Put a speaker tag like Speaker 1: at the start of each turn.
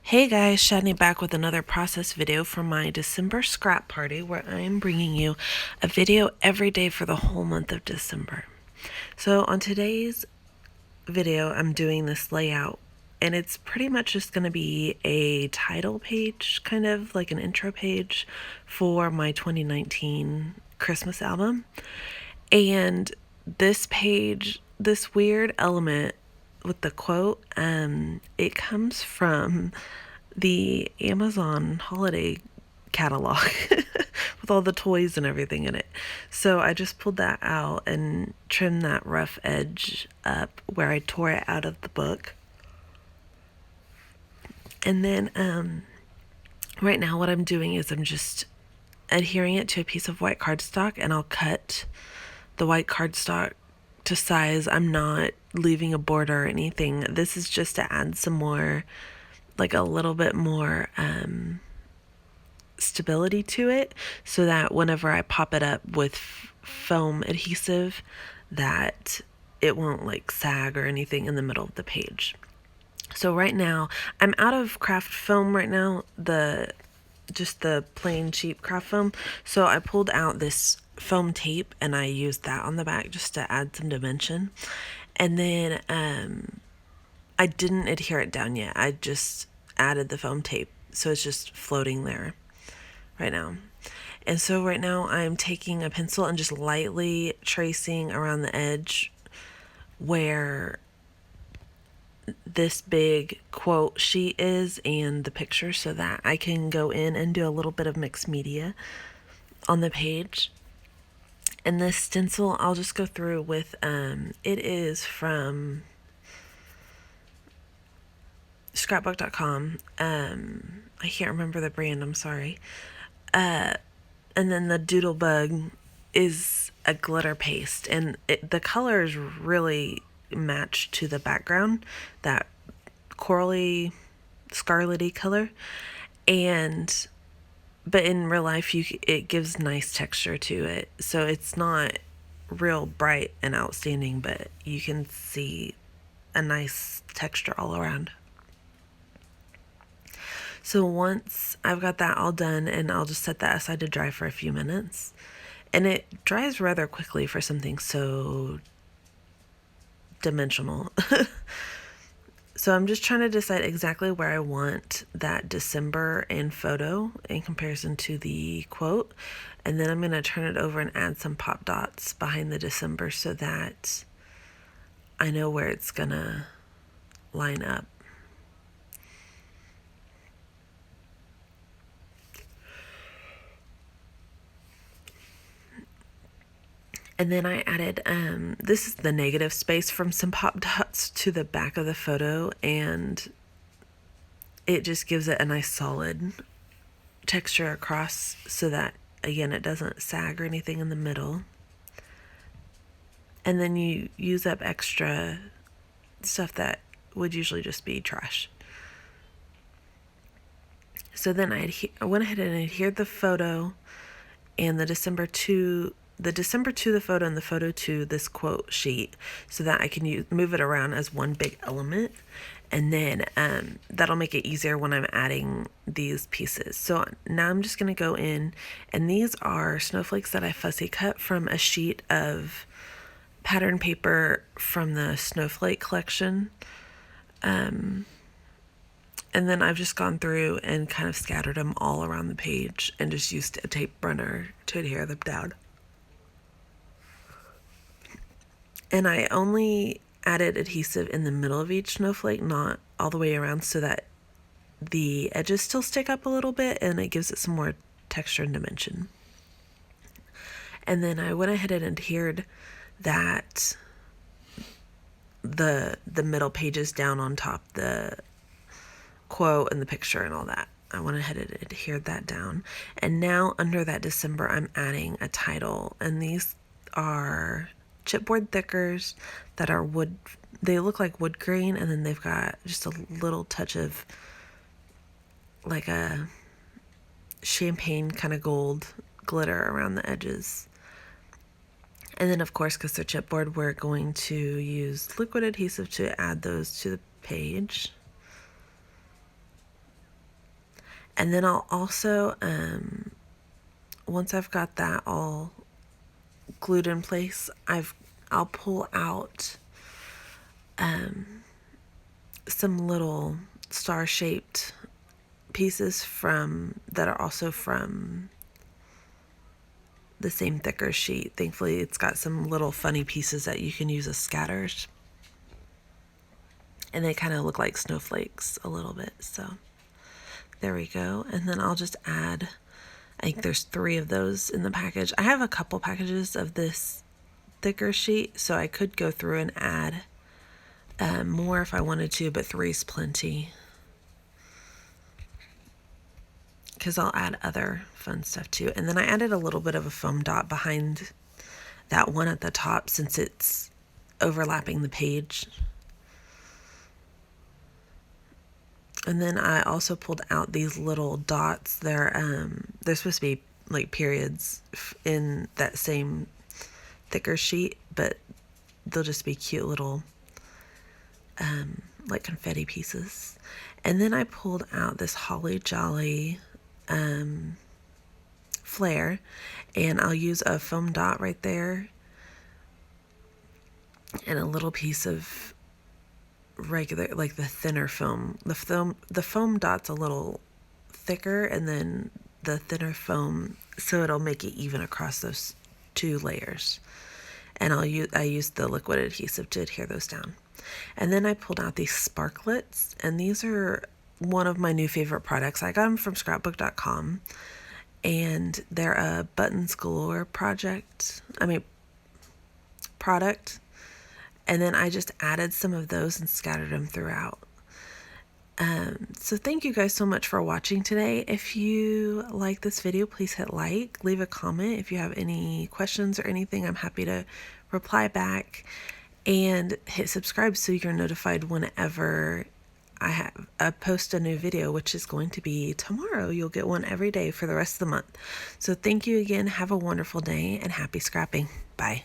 Speaker 1: Hey guys, Shani back with another process video from my December scrap party where I'm bringing you a video every day for the whole month of December. So on today's video, I'm doing this layout and it's pretty much just going to be a title page, kind of like an intro page for my 2019 Christmas album. And this page, this weird element with the quote, it comes from the Amazon holiday catalog with all the toys and everything in it. So I just pulled that out and trimmed that rough edge up where I tore it out of the book. And then right now what I'm doing is I'm just adhering it to a piece of white cardstock, and I'll cut the white cardstock to size. I'm not leaving a border or anything. This is just to add some more, like a little bit more stability to it, so that whenever I pop it up with foam adhesive, that it won't like sag or anything in the middle of the page. So right now I'm out of craft foam right now, just the plain cheap craft foam. So I pulled out this foam tape and I used that on the back just to add some dimension. And then I didn't adhere it down yet. I just added the foam tape, so it's just floating there right now. And so right now I'm taking a pencil and just lightly tracing around the edge where this big quote sheet is and the picture, so that I can go in and do a little bit of mixed media on the page. And this stencil I'll just go through with, it is from scrapbook.com. I can't remember the brand, I'm sorry. And then the doodle bug is a glitter paste, and the colors really match to the background, that corally scarlety color. And but in real life it gives nice texture to it, so it's not real bright and outstanding, but you can see a nice texture all around. So once I've got that all done, and I'll just set that aside to dry for a few minutes, and it dries rather quickly for something so dimensional. So I'm just trying to decide exactly where I want that December and photo in comparison to the quote. And then I'm going to turn it over and add some pop dots behind the December so that I know where it's going to line up. And then I added, this is the negative space from some pop dots to the back of the photo, and it just gives it a nice solid texture across, so that, again, it doesn't sag or anything in the middle. And then you use up extra stuff that would usually just be trash. So then I went ahead and adhered the photo and the December to the photo and the photo to this quote sheet, so that I can move it around as one big element. And then that'll make it easier when I'm adding these pieces. So now I'm just going to go in, and these are snowflakes that I fussy cut from a sheet of pattern paper from the snowflake collection. And then I've just gone through and kind of scattered them all around the page and just used a tape runner to adhere them down. And I only added adhesive in the middle of each snowflake, not all the way around, so that the edges still stick up a little bit and it gives it some more texture and dimension. And then I went ahead and adhered that the middle pages down on top, the quote and the picture and all that. I went ahead and adhered that down. And now under that December, I'm adding a title, and these are chipboard thickers that are wood. They look like wood grain, and then they've got just a little touch of like a champagne kind of gold glitter around the edges. And then, of course, because they're chipboard, we're going to use liquid adhesive to add those to the page. And then I'll also, once I've got that all glued in place, I'll pull out some little star-shaped pieces that are also from the same thicker sheet. Thankfully, it's got some little funny pieces that you can use as scatters. And they kind of look like snowflakes a little bit. So there we go. And then I'll just add, I think there's 3 of those in the package. I have a couple packages of this thicker sheet, so I could go through and add more if I wanted to, but 3 is plenty. Because I'll add other fun stuff too. And then I added a little bit of a foam dot behind that one at the top since it's overlapping the page. And then I also pulled out these little dots. They're supposed to be like periods in that same thicker sheet, but they'll just be cute little like confetti pieces. And then I pulled out this Holly Jolly flare, and I'll use a foam dot right there and a little piece of regular, like the thinner foam. The foam dot's a little thicker, and then the thinner foam, so it'll make it even across those 2 layers. And I used the liquid adhesive to adhere those down. And then I pulled out these sparklets, and these are one of my new favorite products. I got them from scrapbook.com, and they're a Buttons Galore product. And then I just added some of those and scattered them throughout. So thank you guys so much for watching today. If you like this video, please hit like, leave a comment. If you have any questions or anything, I'm happy to reply back, and hit subscribe so you're notified whenever I post a new video, which is going to be tomorrow. You'll get one every day for the rest of the month. So thank you again. Have a wonderful day and happy scrapping. Bye.